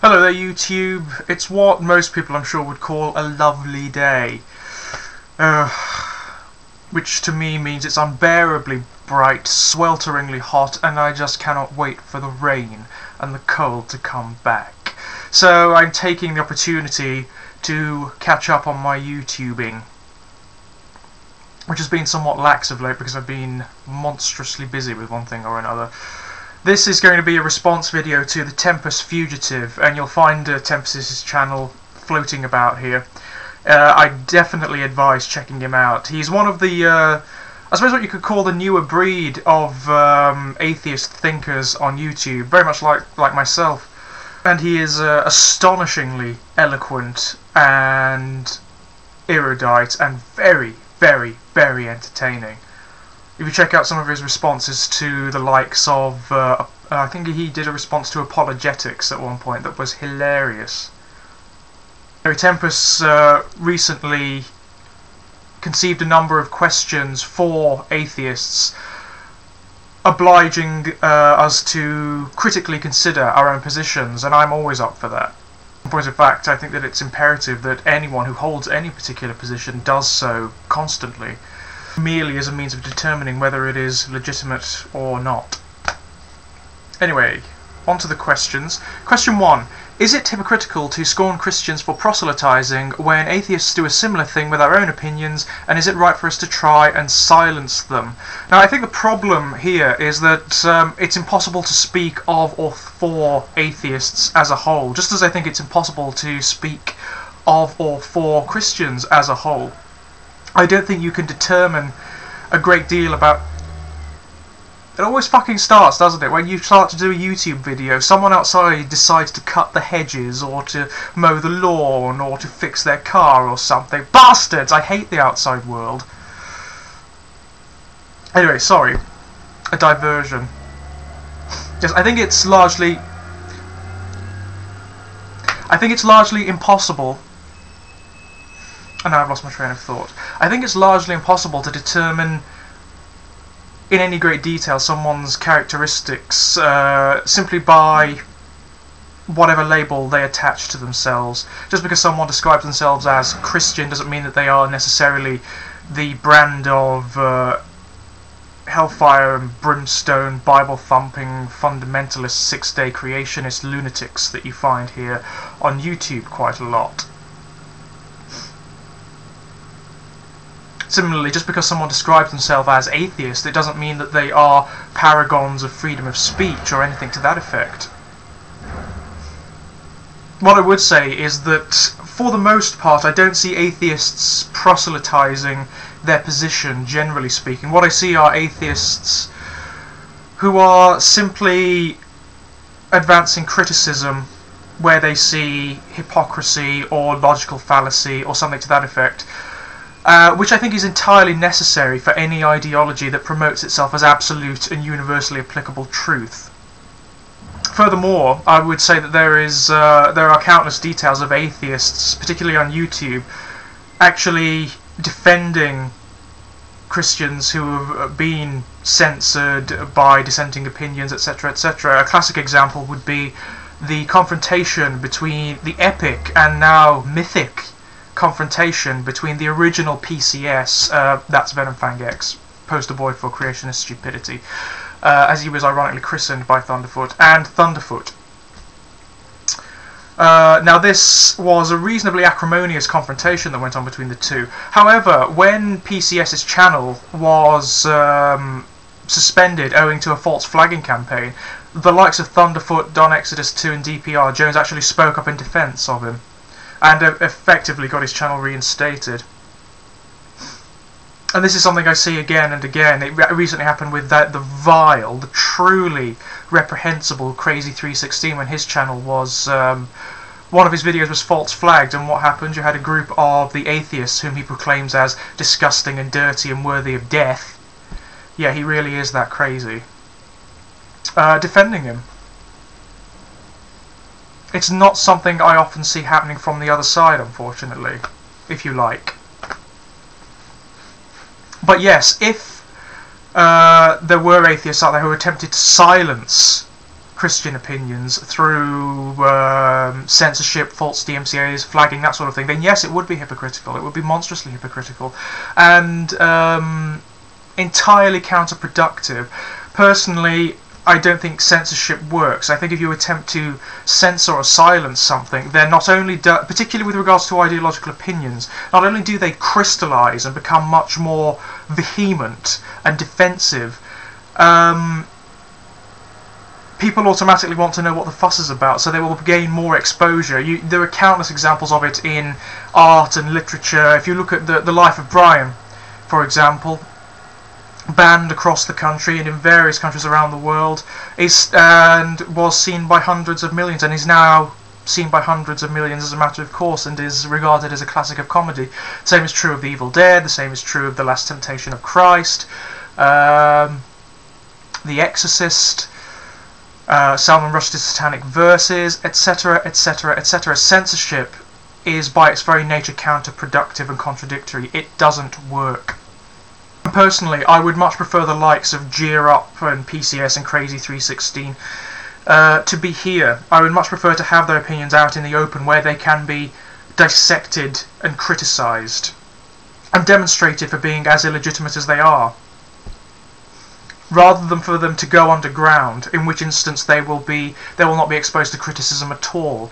Hello there YouTube, it's what most people I'm sure would call a lovely day. Which to me means it's unbearably bright, swelteringly hot, and I just cannot wait for the rain and the cold to come back. So I'm taking the opportunity to catch up on my YouTubing, which has been somewhat lax of late because I've been monstrously busy with one thing or another. This is going to be a response video to the Tempus Fugitive, and you'll find Tempus' channel floating about here. I definitely advise checking him out. He's one of the, I suppose what you could call the newer breed of atheist thinkers on YouTube, very much like myself. And he is astonishingly eloquent and erudite and very, very, very entertaining. If you check out some of his responses to the likes of, I think he did a response to apologetics at one point that was hilarious. Tempus recently conceived a number of questions for atheists, obliging us to critically consider our own positions, and I'm always up for that. In point of fact, I think that it's imperative that anyone who holds any particular position does so constantly, merely as a means of determining whether it is legitimate or not. Anyway, on to the questions. Question 1. Is it hypocritical to scorn Christians for proselytizing when atheists do a similar thing with our own opinions, and is it right for us to try and silence them? Now, I think the problem here is that it's impossible to speak of or for atheists as a whole, just as I think it's impossible to speak of or for Christians as a whole. I don't think you can determine a great deal about... It always fucking starts, doesn't it? When you start to do a YouTube video, someone outside decides to cut the hedges, or to mow the lawn, or to fix their car or something. Bastards! I hate the outside world. Anyway, sorry. A diversion. Yes, I think it's largely impossible. And now I've lost my train of thought. I think it's largely impossible to determine in any great detail someone's characteristics simply by whatever label they attach to themselves. Just because someone describes themselves as Christian doesn't mean that they are necessarily the brand of hellfire and brimstone, Bible-thumping, fundamentalist, six-day creationist lunatics that you find here on YouTube quite a lot. Similarly, just because someone describes themselves as atheist, it doesn't mean that they are paragons of freedom of speech or anything to that effect. What I would say is that, for the most part, I don't see atheists proselytizing their position, generally speaking. What I see are atheists who are simply advancing criticism where they see hypocrisy or logical fallacy or something to that effect. Which I think is entirely necessary for any ideology that promotes itself as absolute and universally applicable truth. Furthermore, I would say that there are countless details of atheists, particularly on YouTube, actually defending Christians who have been censored by dissenting opinions, etc., etc. A classic example would be the confrontation between the epic and now mythic confrontation between the original PCS, that's Venom Fang X, poster boy for creationist stupidity, as he was ironically christened by Thunderfoot, and Thunderfoot. Now this was a reasonably acrimonious confrontation that went on between the two. However, when PCS's channel was suspended owing to a false flagging campaign, the likes of Thunderfoot, Don Exodus 2 and DPR Jones actually spoke up in defence of him, and effectively got his channel reinstated. And this is something I see again and again. It recently happened with the vile, the truly reprehensible Crazy 316 when his channel was... one of his videos was false flagged, and what happened? You had a group of the atheists whom he proclaims as disgusting and dirty and worthy of death. Yeah, he really is that crazy. Defending him. It's not something I often see happening from the other side, unfortunately, if you like. But yes, if there were atheists out there who attempted to silence Christian opinions through censorship, false DMCAs, flagging, that sort of thing, then yes, it would be hypocritical. It would be monstrously hypocritical and entirely counterproductive. Personally, I don't think censorship works. I think if you attempt to censor or silence something, then not only particularly with regards to ideological opinions, not only do they crystallize and become much more vehement and defensive, people automatically want to know what the fuss is about, so they will gain more exposure. There are countless examples of it in art and literature. If you look at the life of Brian, for example, banned across the country and in various countries around the world, and was seen by hundreds of millions, and is now seen by hundreds of millions as a matter of course, and is regarded as a classic of comedy. The same is true of The Evil Dead, the same is true of The Last Temptation of Christ, The Exorcist, Salman Rushdie's Satanic Verses, etc, etc, etc. Censorship is by its very nature counterproductive and contradictory. It doesn't work. Personally, I would much prefer the likes of Gear Up and PCS and Crazy 316 to be here. I would much prefer to have their opinions out in the open, where they can be dissected and criticised and demonstrated for being as illegitimate as they are, rather than for them to go underground, in which instance they will not be exposed to criticism at all.